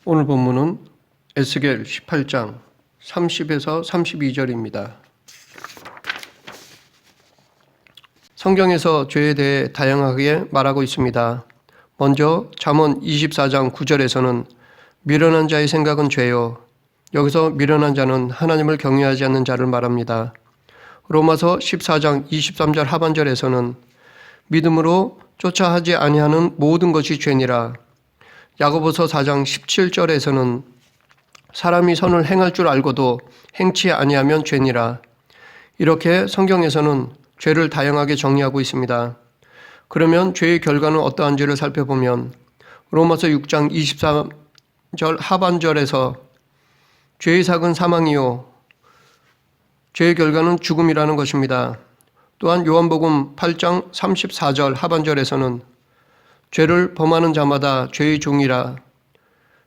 오늘 본문은 에스겔 18장 30에서 32절입니다. 성경에서 죄에 대해 다양하게 말하고 있습니다. 먼저 잠언 24장 9절에서는 미련한 자의 생각은 죄요. 여기서 미련한 자는 하나님을 경외하지 않는 자를 말합니다. 로마서 14장 23절 하반절에서는 믿음으로 쫓아하지 아니하는 모든 것이 죄니라. 야고보서 4장 17절에서는 사람이 선을 행할 줄 알고도 행치 아니하면 죄니라. 이렇게 성경에서는 죄를 다양하게 정의하고 있습니다. 그러면 죄의 결과는 어떠한지를 살펴보면 로마서 6장 23절 하반절에서 죄의 삭은 사망이요 죄의 결과는 죽음이라는 것입니다. 또한 요한복음 8장 34절 하반절에서는 죄를 범하는 자마다 죄의 종이라.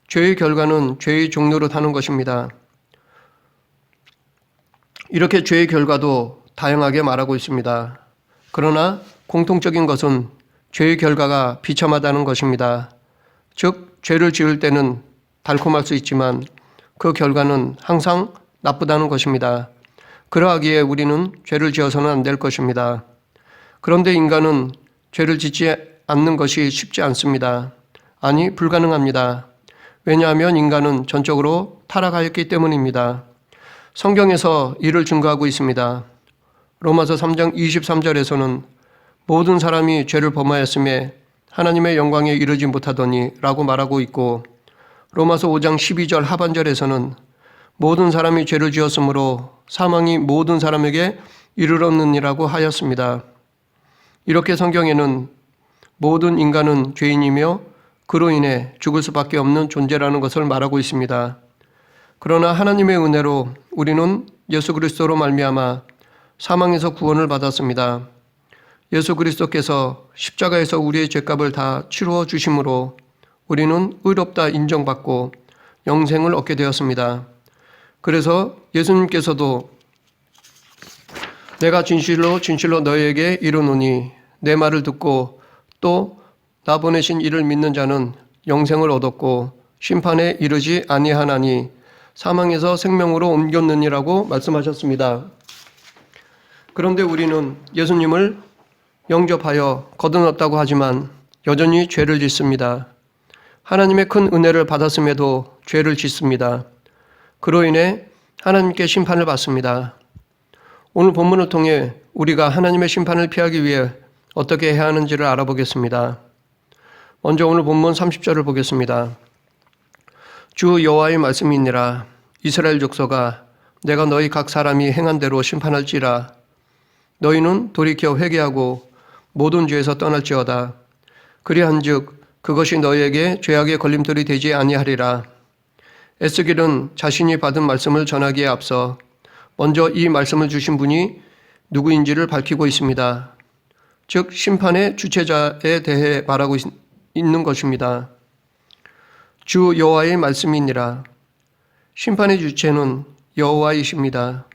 죄의 결과는 죄의 종로로 타는 것입니다. 이렇게 죄의 결과도 다양하게 말하고 있습니다. 그러나 공통적인 것은 죄의 결과가 비참하다는 것입니다. 즉 죄를 지을 때는 달콤할 수 있지만 그 결과는 항상 나쁘다는 것입니다. 그러하기에 우리는 죄를 지어서는 안 될 것입니다. 그런데 인간은 죄를 짓지 않는 것이 쉽지 않습니다. 아니, 불가능합니다. 왜냐하면 인간은 전적으로 타락하였기 때문입니다. 성경에서 이를 증거하고 있습니다. 로마서 3장 23절에서는 모든 사람이 죄를 범하였음에 하나님의 영광에 이르지 못하더니 라고 말하고 있고, 로마서 5장 12절 하반절에서는 모든 사람이 죄를 지었으므로 사망이 모든 사람에게 이르렀느니라고 하였습니다. 이렇게 성경에는 모든 인간은 죄인이며 그로 인해 죽을 수밖에 없는 존재라는 것을 말하고 있습니다. 그러나 하나님의 은혜로 우리는 예수 그리스도로 말미암아 사망에서 구원을 받았습니다. 예수 그리스도께서 십자가에서 우리의 죄값을 다 치루어 주심으로 우리는 의롭다 인정받고 영생을 얻게 되었습니다. 그래서 예수님께서도 내가 진실로 너희에게 이르노니 내 말을 듣고 또 나 보내신 이를 믿는 자는 영생을 얻었고 심판에 이르지 아니하나니 사망에서 생명으로 옮겼느니라고 말씀하셨습니다. 그런데 우리는 예수님을 영접하여 거듭났다고 하지만 여전히 죄를 짓습니다. 하나님의 큰 은혜를 받았음에도 죄를 짓습니다. 그로 인해 하나님께 심판을 받습니다. 오늘 본문을 통해 우리가 하나님의 심판을 피하기 위해 어떻게 해야 하는지를 알아보겠습니다. 먼저 오늘 본문 30절을 보겠습니다. 주 여호와의 말씀이니라. 이스라엘 족속아, 내가 너희 각 사람이 행한 대로 심판할지라. 너희는 돌이켜 회개하고 모든 죄에서 떠날지어다. 그리한즉 그것이 너희에게 죄악의 걸림돌이 되지 아니하리라. 에스겔은 자신이 받은 말씀을 전하기에 앞서 먼저 이 말씀을 주신 분이 누구인지를 밝히고 있습니다. 즉 심판의 주체자에 대해 말하고 있는 것입니다. 주 여호와의 말씀이니라. 심판의 주체는 여호와이십니다.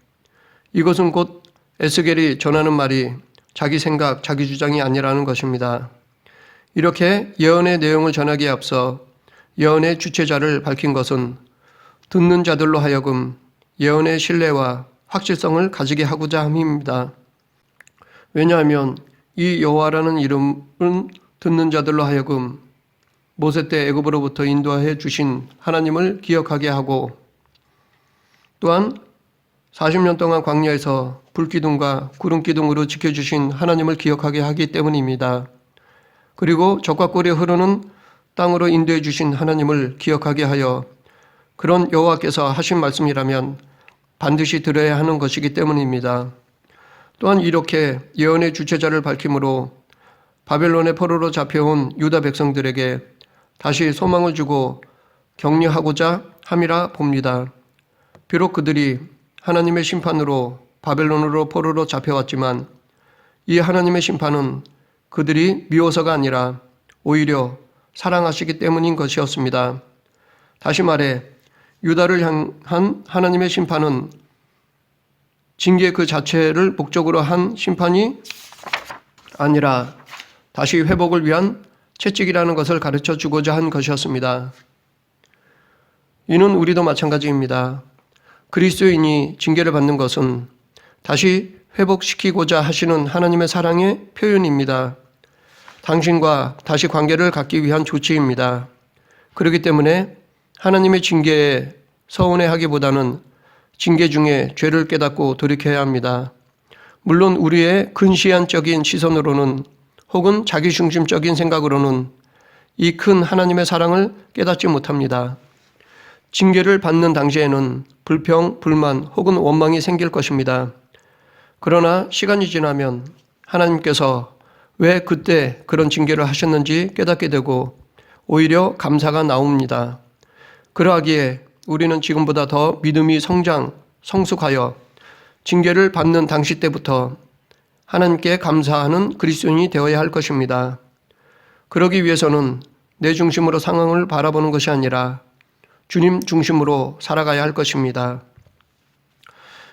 이것은 곧 에스겔이 전하는 말이 자기 생각, 자기 주장이 아니라는 것입니다. 이렇게 예언의 내용을 전하기에 앞서 예언의 주체자를 밝힌 것은 듣는 자들로 하여금 예언의 신뢰와 확실성을 가지게 하고자 함입니다. 왜냐하면 이 여호와라는 이름은 듣는 자들로 하여금 모세 때 애굽으로부터 인도해 주신 하나님을 기억하게 하고 또한 40년 동안 광야에서 불기둥과 구름기둥으로 지켜주신 하나님을 기억하게 하기 때문입니다. 그리고 적과 꿀이 흐르는 땅으로 인도해 주신 하나님을 기억하게 하여 그런 여호와께서 하신 말씀이라면 반드시 들어야 하는 것이기 때문입니다. 또한 이렇게 예언의 주체자를 밝힘으로 바벨론의 포로로 잡혀온 유다 백성들에게 다시 소망을 주고 격려하고자 함이라 봅니다. 비록 그들이 하나님의 심판으로 바벨론으로 포로로 잡혀왔지만 이 하나님의 심판은 그들이 미워서가 아니라 오히려 사랑하시기 때문인 것이었습니다. 다시 말해 유다를 향한 하나님의 심판은 징계 그 자체를 목적으로 한 심판이 아니라 다시 회복을 위한 채찍이라는 것을 가르쳐 주고자 한 것이었습니다. 이는 우리도 마찬가지입니다. 그리스도인이 징계를 받는 것은 다시 회복시키고자 하시는 하나님의 사랑의 표현입니다. 당신과 다시 관계를 갖기 위한 조치입니다. 그렇기 때문에 하나님의 징계에 서운해하기보다는 징계 중에 죄를 깨닫고 돌이켜야 합니다. 물론 우리의 근시안적인 시선으로는 혹은 자기중심적인 생각으로는 이 큰 하나님의 사랑을 깨닫지 못합니다. 징계를 받는 당시에는 불평, 불만 혹은 원망이 생길 것입니다. 그러나 시간이 지나면 하나님께서 왜 그때 그런 징계를 하셨는지 깨닫게 되고 오히려 감사가 나옵니다. 그러하기에 우리는 지금보다 더 믿음이 성숙하여 징계를 받는 당시 때부터 하나님께 감사하는 그리스도인이 되어야 할 것입니다. 그러기 위해서는 내 중심으로 상황을 바라보는 것이 아니라 주님 중심으로 살아가야 할 것입니다.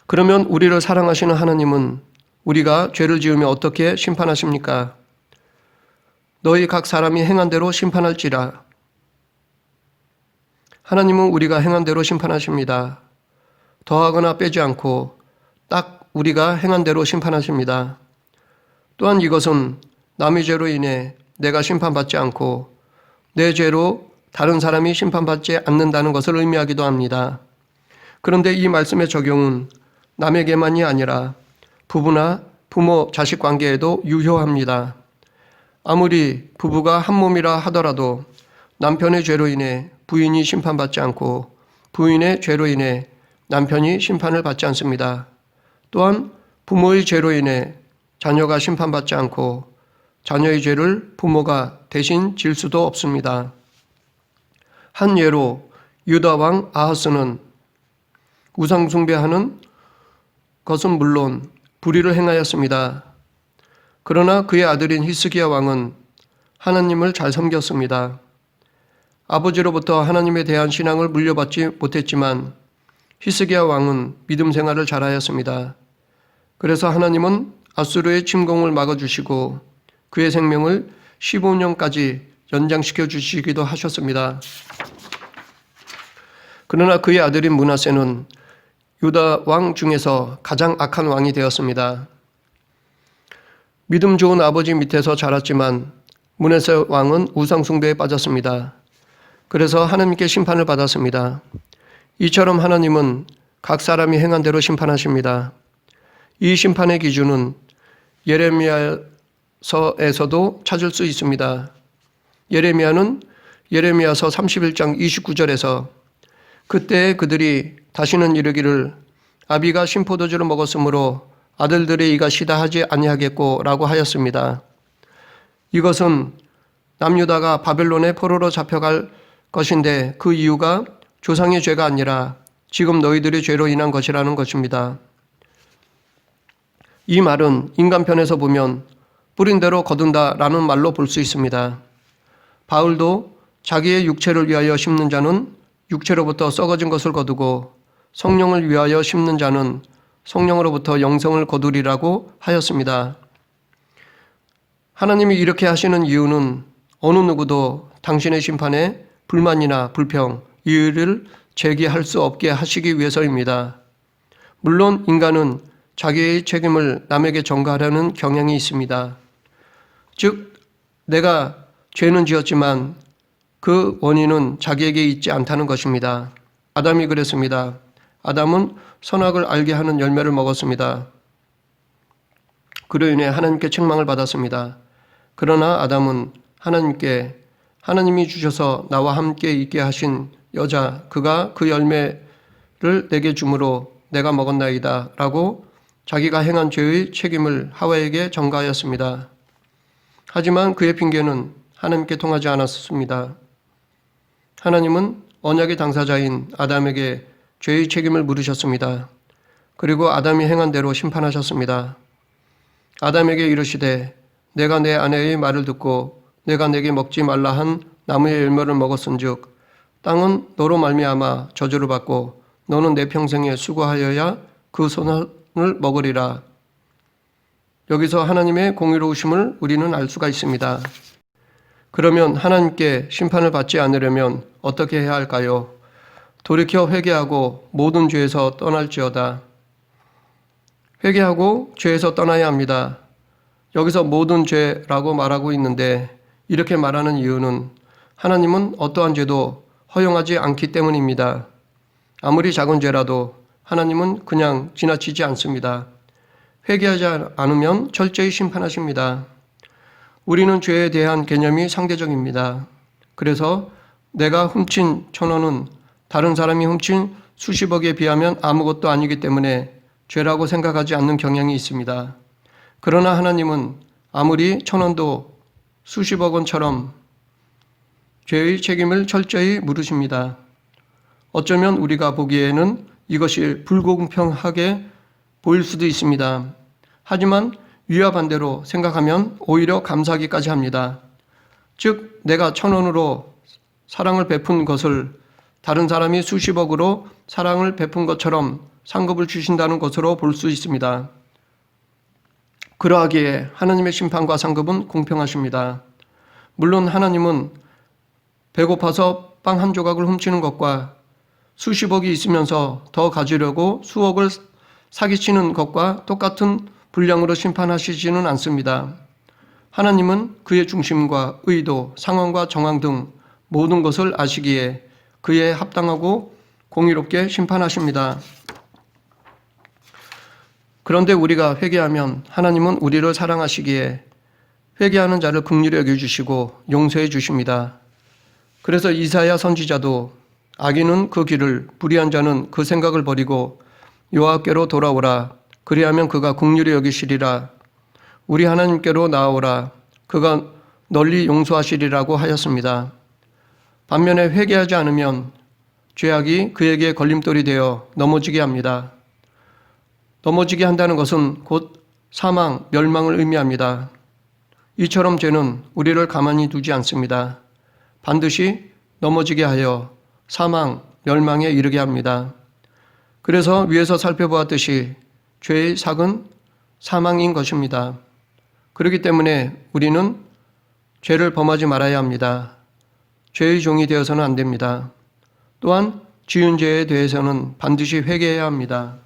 그러면 우리를 사랑하시는 하나님은 우리가 죄를 지으면 어떻게 심판하십니까? 너희 각 사람이 행한 대로 심판할지라. 하나님은 우리가 행한 대로 심판하십니다. 더하거나 빼지 않고 딱 우리가 행한 대로 심판하십니다. 또한 이것은 남의 죄로 인해 내가 심판받지 않고 내 죄로 다른 사람이 심판받지 않는다는 것을 의미하기도 합니다. 그런데 이 말씀의 적용은 남에게만이 아니라 부부나 부모, 자식 관계에도 유효합니다. 아무리 부부가 한 몸이라 하더라도 남편의 죄로 인해 부인이 심판받지 않고 부인의 죄로 인해 남편이 심판을 받지 않습니다. 또한 부모의 죄로 인해 자녀가 심판받지 않고 자녀의 죄를 부모가 대신 질 수도 없습니다. 한 예로 유다 왕 아하스는 우상 숭배하는 것은 물론 불의를 행하였습니다. 그러나 그의 아들인 히스기야 왕은 하나님을 잘 섬겼습니다. 아버지로부터 하나님에 대한 신앙을 물려받지 못했지만 히스기야 왕은 믿음 생활을 잘하였습니다. 그래서 하나님은 아수르의 침공을 막아주시고 그의 생명을 15년까지 연장시켜 주시기도 하셨습니다. 그러나 그의 아들인 므낫세는 유다 왕 중에서 가장 악한 왕이 되었습니다. 믿음 좋은 아버지 밑에서 자랐지만 므낫세 왕은 우상 숭배에 빠졌습니다. 그래서 하나님께 심판을 받았습니다. 이처럼 하나님은 각 사람이 행한 대로 심판하십니다. 이 심판의 기준은 예레미야서에서도 찾을 수 있습니다. 예레미야는 예레미야서 31장 29절에서 그때 그들이 다시는 이르기를 아비가 신포도주를 먹었으므로 아들들의 이가 시다하지 아니하겠고 라고 하였습니다. 이것은 남유다가 바벨론의 포로로 잡혀갈 것인데 그 이유가 조상의 죄가 아니라 지금 너희들의 죄로 인한 것이라는 것입니다. 이 말은 인간편에서 보면 뿌린 대로 거둔다라는 말로 볼 수 있습니다. 바울도 자기의 육체를 위하여 심는 자는 육체로부터 썩어진 것을 거두고 성령을 위하여 심는 자는 성령으로부터 영생을 거두리라고 하였습니다. 하나님이 이렇게 하시는 이유는 어느 누구도 당신의 심판에 불만이나 불평, 이의를 제기할 수 없게 하시기 위해서입니다. 물론 인간은 자기의 책임을 남에게 전가하려는 경향이 있습니다. 즉, 내가 죄는 지었지만 그 원인은 자기에게 있지 않다는 것입니다. 아담이 그랬습니다. 아담은 선악을 알게 하는 열매를 먹었습니다. 그로 인해 하나님께 책망을 받았습니다. 그러나 아담은 하나님께 하나님이 주셔서 나와 함께 있게 하신 여자, 그가 그 열매를 내게 주므로 내가 먹었나이다 라고 자기가 행한 죄의 책임을 하와에게 전가하였습니다. 하지만 그의 핑계는 하나님께 통하지 않았습니다. 하나님은 언약의 당사자인 아담에게 죄의 책임을 물으셨습니다. 그리고 아담이 행한 대로 심판하셨습니다. 아담에게 이르시되 내가 내 아내의 말을 듣고 내가 내게 먹지 말라 한 나무의 열매를 먹었은즉 땅은 너로 말미암아 저주를 받고 너는 내 평생에 수고하여야 그 선을 먹으리라. 여기서 하나님의 공의로우심을 우리는 알 수가 있습니다. 그러면 하나님께 심판을 받지 않으려면 어떻게 해야 할까요? 돌이켜 회개하고 모든 죄에서 떠날지어다. 회개하고 죄에서 떠나야 합니다. 여기서 모든 죄라고 말하고 있는데 이렇게 말하는 이유는 하나님은 어떠한 죄도 허용하지 않기 때문입니다. 아무리 작은 죄라도 하나님은 그냥 지나치지 않습니다. 회개하지 않으면 철저히 심판하십니다. 우리는 죄에 대한 개념이 상대적입니다. 그래서 내가 훔친 1,000원은 다른 사람이 훔친 수십억에 비하면 아무것도 아니기 때문에 죄라고 생각하지 않는 경향이 있습니다. 그러나 하나님은 아무리 1,000원도 수십억 원처럼 죄의 책임을 철저히 물으십니다. 어쩌면 우리가 보기에는 이것이 불공평하게 보일 수도 있습니다. 하지만 위와 반대로 생각하면 오히려 감사하기까지 합니다. 즉 내가 1,000원으로 사랑을 베푼 것을 다른 사람이 수십억으로 사랑을 베푼 것처럼 상급을 주신다는 것으로 볼 수 있습니다. 그러하기에 하나님의 심판과 상급은 공평하십니다. 물론 하나님은 배고파서 빵 한 조각을 훔치는 것과 수십억이 있으면서 더 가지려고 수억을 사기치는 것과 똑같은 분량으로 심판하시지는 않습니다. 하나님은 그의 중심과 의도, 상황과 정황 등 모든 것을 아시기에 그에 합당하고 공의롭게 심판하십니다. 그런데 우리가 회개하면 하나님은 우리를 사랑하시기에 회개하는 자를 긍휼히 여겨주시고 용서해 주십니다. 그래서 이사야 선지자도 악인은 그 길을, 불의한 자는 그 생각을 버리고 여호와께로 돌아오라. 그리하면 그가 긍휼히 여기시리라. 우리 하나님께로 나아오라. 그가 널리 용서하시리라고 하였습니다. 반면에 회개하지 않으면 죄악이 그에게 걸림돌이 되어 넘어지게 합니다. 넘어지게 한다는 것은 곧 사망, 멸망을 의미합니다. 이처럼 죄는 우리를 가만히 두지 않습니다. 반드시 넘어지게 하여 사망, 멸망에 이르게 합니다. 그래서 위에서 살펴보았듯이 죄의 삭은 사망인 것입니다. 그렇기 때문에 우리는 죄를 범하지 말아야 합니다. 죄의 종이 되어서는 안 됩니다. 또한 지은 죄에 대해서는 반드시 회개해야 합니다.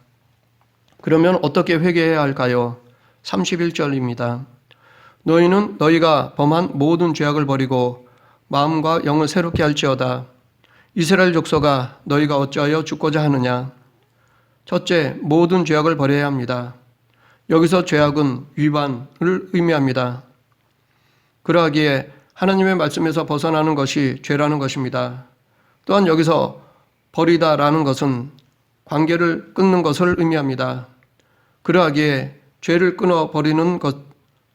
그러면 어떻게 회개해야 할까요? 31절입니다. 너희는 너희가 범한 모든 죄악을 버리고 마음과 영을 새롭게 할지어다. 이스라엘 족속아, 너희가 어찌하여 죽고자 하느냐? 첫째, 모든 죄악을 버려야 합니다. 여기서 죄악은 위반을 의미합니다. 그러하기에 하나님의 말씀에서 벗어나는 것이 죄라는 것입니다. 또한 여기서 버리다라는 것은 관계를 끊는 것을 의미합니다. 그러하기에 죄를 끊어버리는 것,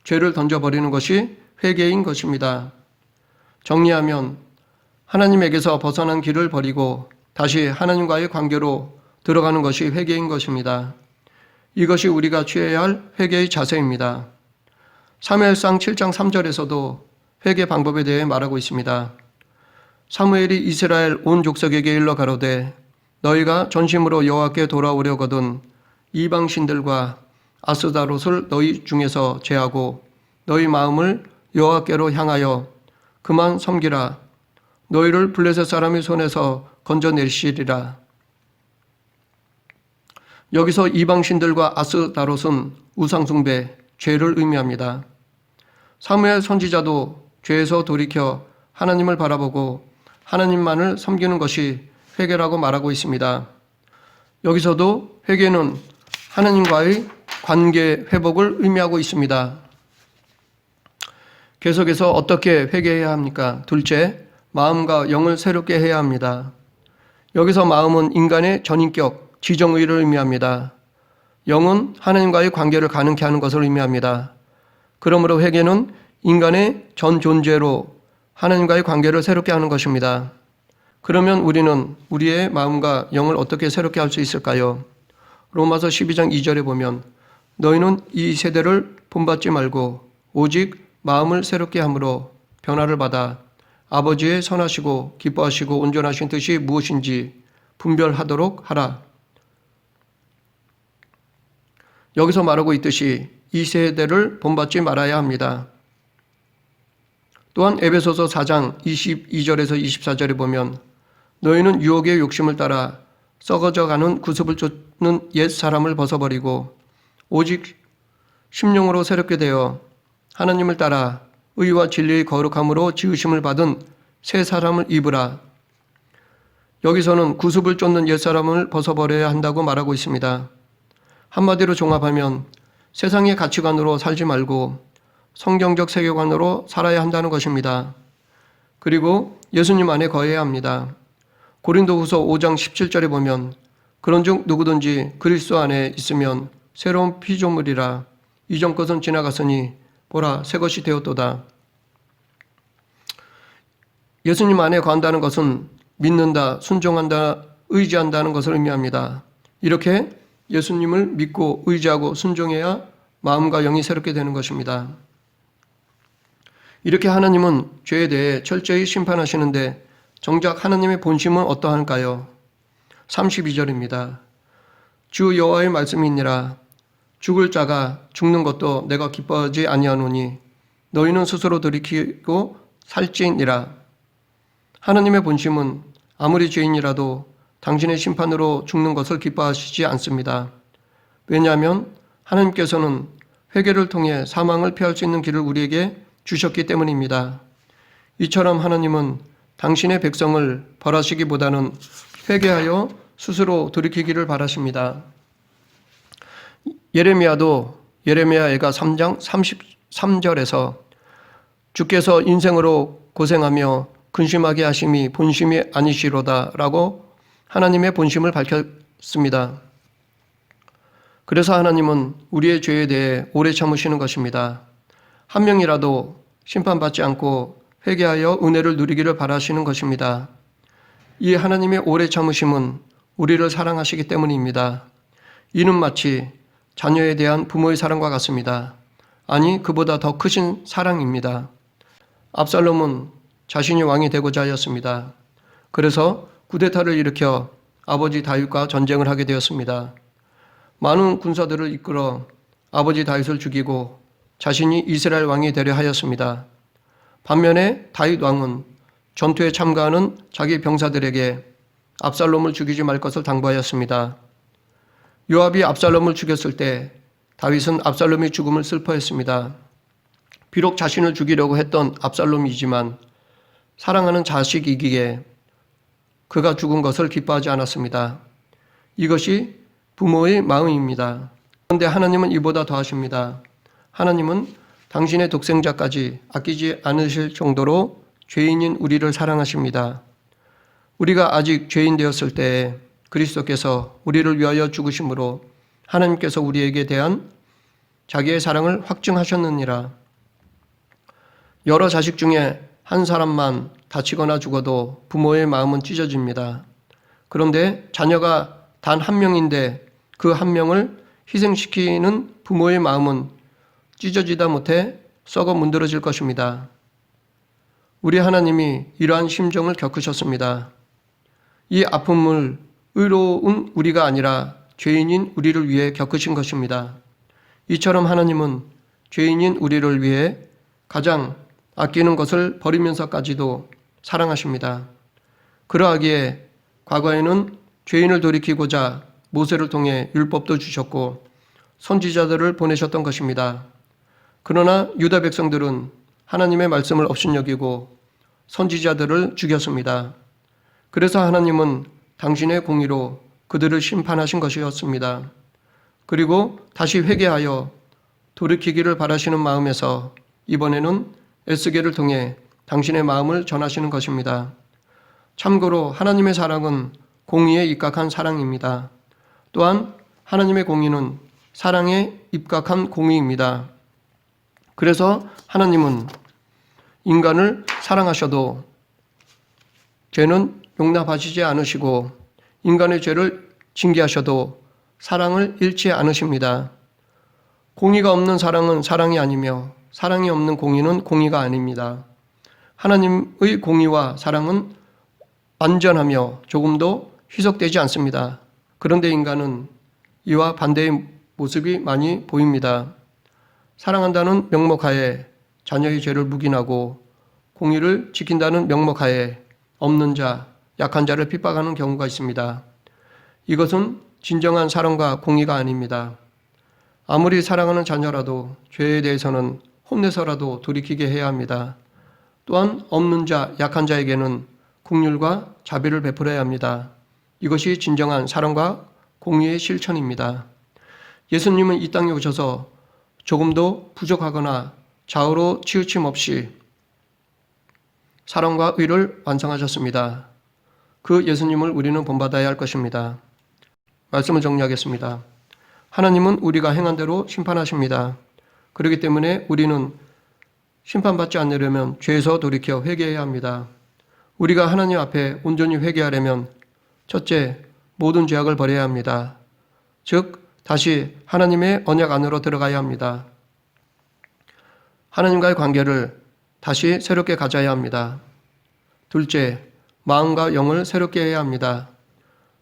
죄를 던져버리는 것이 회개인 것입니다. 정리하면 하나님에게서 벗어난 길을 버리고 다시 하나님과의 관계로 들어가는 것이 회개인 것입니다. 이것이 우리가 취해야 할 회개의 자세입니다. 사무엘상 7장 3절에서도 회개 방법에 대해 말하고 있습니다. 사무엘이 이스라엘 온 족속에게 일러 가로되 너희가 전심으로 여호와께 돌아오려거든 이방 신들과 아스다롯을 너희 중에서 제하고 너희 마음을 여호와께로 향하여 그만 섬기라. 너희를 블레셋 사람의 손에서 건져내시리라. 여기서 이방 신들과 아스다롯은 우상숭배, 죄를 의미합니다. 사무엘 선지자도 죄에서 돌이켜 하나님을 바라보고 하나님만을 섬기는 것이 회개라고 말하고 있습니다. 여기서도 회개는 하나님과의 관계 회복을 의미하고 있습니다. 계속해서 어떻게 회개해야 합니까? 둘째, 마음과 영을 새롭게 해야 합니다. 여기서 마음은 인간의 전인격, 지정의를 의미합니다. 영은 하나님과의 관계를 가능케 하는 것을 의미합니다. 그러므로 회개는 인간의 전 존재로 하나님과의 관계를 새롭게 하는 것입니다. 그러면 우리는 우리의 마음과 영을 어떻게 새롭게 할 수 있을까요? 로마서 12장 2절에 보면 너희는 이 세대를 본받지 말고 오직 마음을 새롭게 함으로 변화를 받아 아버지의 선하시고 기뻐하시고 온전하신 뜻이 무엇인지 분별하도록 하라. 여기서 말하고 있듯이 이 세대를 본받지 말아야 합니다. 또한 에베소서 4장 22절에서 24절에 보면 너희는 유혹의 욕심을 따라 썩어져가는 구습을 쫓는 옛 사람을 벗어버리고 오직 심령으로 새롭게 되어 하나님을 따라 의와 진리의 거룩함으로 지으심을 받은 새 사람을 입으라. 여기서는 구습을 쫓는 옛 사람을 벗어버려야 한다고 말하고 있습니다. 한마디로 종합하면 세상의 가치관으로 살지 말고 성경적 세계관으로 살아야 한다는 것입니다. 그리고 예수님 안에 거해야 합니다. 고린도후서 5장 17절에 보면 그런즉 누구든지 그리스도 안에 있으면 새로운 피조물이라 이전 것은 지나갔으니 보라 새 것이 되었도다. 예수님 안에 거한다는 것은 믿는다, 순종한다, 의지한다는 것을 의미합니다. 이렇게 예수님을 믿고 의지하고 순종해야 마음과 영이 새롭게 되는 것입니다. 이렇게 하나님은 죄에 대해 철저히 심판하시는데 정작 하나님의 본심은 어떠한가요? 32절입니다. 주 여호와의 말씀이니라. 죽을 자가 죽는 것도 내가 기뻐하지 아니하노니 너희는 스스로 돌이키고 살지니라. 하나님의 본심은 아무리 죄인이라도 당신의 심판으로 죽는 것을 기뻐하시지 않습니다. 왜냐하면 하나님께서는 회개를 통해 사망을 피할 수 있는 길을 우리에게 주셨기 때문입니다. 이처럼 하나님은 당신의 백성을 벌하시기보다는 회개하여 스스로 돌이키기를 바라십니다. 예레미야애가 3장 33절에서 주께서 인생으로 고생하며 근심하게 하심이 본심이 아니시로다 라고 하나님의 본심을 밝혔습니다. 그래서 하나님은 우리의 죄에 대해 오래 참으시는 것입니다. 한 명이라도 심판받지 않고 회개하여 은혜를 누리기를 바라시는 것입니다. 이 하나님의 오래 참으심은 우리를 사랑하시기 때문입니다. 이는 마치 자녀에 대한 부모의 사랑과 같습니다. 아니, 그보다 더 크신 사랑입니다. 압살롬은 자신이 왕이 되고자 하였습니다. 그래서 쿠데타를 일으켜 아버지 다윗과 전쟁을 하게 되었습니다. 많은 군사들을 이끌어 아버지 다윗을 죽이고 자신이 이스라엘 왕이 되려 하였습니다. 반면에 다윗 왕은 전투에 참가하는 자기 병사들에게 압살롬을 죽이지 말 것을 당부하였습니다. 요압이 압살롬을 죽였을 때 다윗은 압살롬의 죽음을 슬퍼했습니다. 비록 자신을 죽이려고 했던 압살롬이지만 사랑하는 자식이기에 그가 죽은 것을 기뻐하지 않았습니다. 이것이 부모의 마음입니다. 그런데 하나님은 이보다 더하십니다. 하나님은 당신의 독생자까지 아끼지 않으실 정도로 죄인인 우리를 사랑하십니다. 우리가 아직 죄인 되었을 때 그리스도께서 우리를 위하여 죽으심으로 하나님께서 우리에게 대한 자기의 사랑을 확증하셨느니라. 여러 자식 중에 한 사람만 다치거나 죽어도 부모의 마음은 찢어집니다. 그런데 자녀가 단 한 명인데 그 한 명을 희생시키는 부모의 마음은 찢어지다 못해 썩어 문드러질 것입니다. 우리 하나님이 이러한 심정을 겪으셨습니다. 이 아픔을 의로운 우리가 아니라 죄인인 우리를 위해 겪으신 것입니다. 이처럼 하나님은 죄인인 우리를 위해 가장 아끼는 것을 버리면서까지도 사랑하십니다. 그러하기에 과거에는 죄인을 돌이키고자 모세를 통해 율법도 주셨고 선지자들을 보내셨던 것입니다. 그러나 유다 백성들은 하나님의 말씀을 업신여기고 선지자들을 죽였습니다. 그래서 하나님은 당신의 공의로 그들을 심판하신 것이었습니다. 그리고 다시 회개하여 돌이키기를 바라시는 마음에서 이번에는 에스겔을 통해 당신의 마음을 전하시는 것입니다. 참고로 하나님의 사랑은 공의에 입각한 사랑입니다. 또한 하나님의 공의는 사랑에 입각한 공의입니다. 그래서 하나님은 인간을 사랑하셔도 죄는 용납하시지 않으시고 인간의 죄를 징계하셔도 사랑을 잃지 않으십니다. 공의가 없는 사랑은 사랑이 아니며 사랑이 없는 공의는 공의가 아닙니다. 하나님의 공의와 사랑은 완전하며 조금도 희석되지 않습니다. 그런데 인간은 이와 반대의 모습이 많이 보입니다. 사랑한다는 명목하에 자녀의 죄를 묵인하고 공의를 지킨다는 명목하에 없는 자, 약한 자를 핍박하는 경우가 있습니다. 이것은 진정한 사랑과 공의가 아닙니다. 아무리 사랑하는 자녀라도 죄에 대해서는 혼내서라도 돌이키게 해야 합니다. 또한 없는 자, 약한 자에게는 긍휼과 자비를 베풀어야 합니다. 이것이 진정한 사랑과 공의의 실천입니다. 예수님은 이 땅에 오셔서 조금도 부족하거나 좌우로 치우침 없이 사랑과 의를 완성하셨습니다. 그 예수님을 우리는 본받아야 할 것입니다. 말씀을 정리하겠습니다. 하나님은 우리가 행한 대로 심판하십니다. 그렇기 때문에 우리는 심판받지 않으려면 죄에서 돌이켜 회개해야 합니다. 우리가 하나님 앞에 온전히 회개하려면 첫째, 모든 죄악을 버려야 합니다. 즉, 다시 하나님의 언약 안으로 들어가야 합니다. 하나님과의 관계를 다시 새롭게 가져야 합니다. 둘째, 마음과 영을 새롭게 해야 합니다.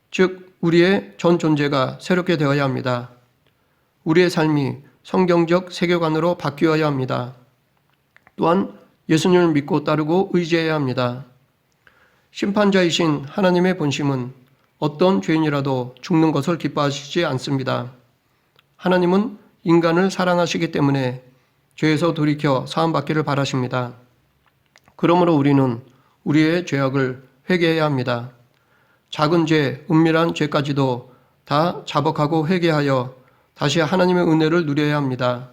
즉, 우리의 전 존재가 새롭게 되어야 합니다. 우리의 삶이 성경적 세계관으로 바뀌어야 합니다. 또한 예수님을 믿고 따르고 의지해야 합니다. 심판자이신 하나님의 본심은 어떤 죄인이라도 죽는 것을 기뻐하시지 않습니다. 하나님은 인간을 사랑하시기 때문에 죄에서 돌이켜 사함받기를 바라십니다. 그러므로 우리는 우리의 죄악을 회개해야 합니다. 작은 죄, 은밀한 죄까지도 다 자복하고 회개하여 다시 하나님의 은혜를 누려야 합니다.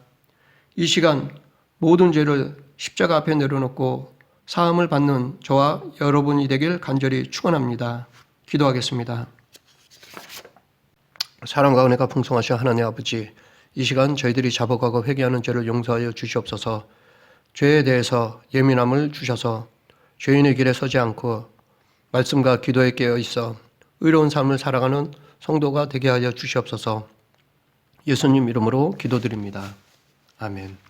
이 시간 모든 죄를 십자가 앞에 내려놓고 사함을 받는 저와 여러분이 되길 간절히 축원합니다. 기도하겠습니다. 사랑과 은혜가 풍성하신 하나님 아버지, 이 시간 저희들이 자복하고 회개하는 죄를 용서하여 주시옵소서. 죄에 대해서 예민함을 주셔서 죄인의 길에 서지 않고 말씀과 기도에 깨어 있어 의로운 삶을 살아가는 성도가 되게 하여 주시옵소서. 예수님 이름으로 기도드립니다. 아멘.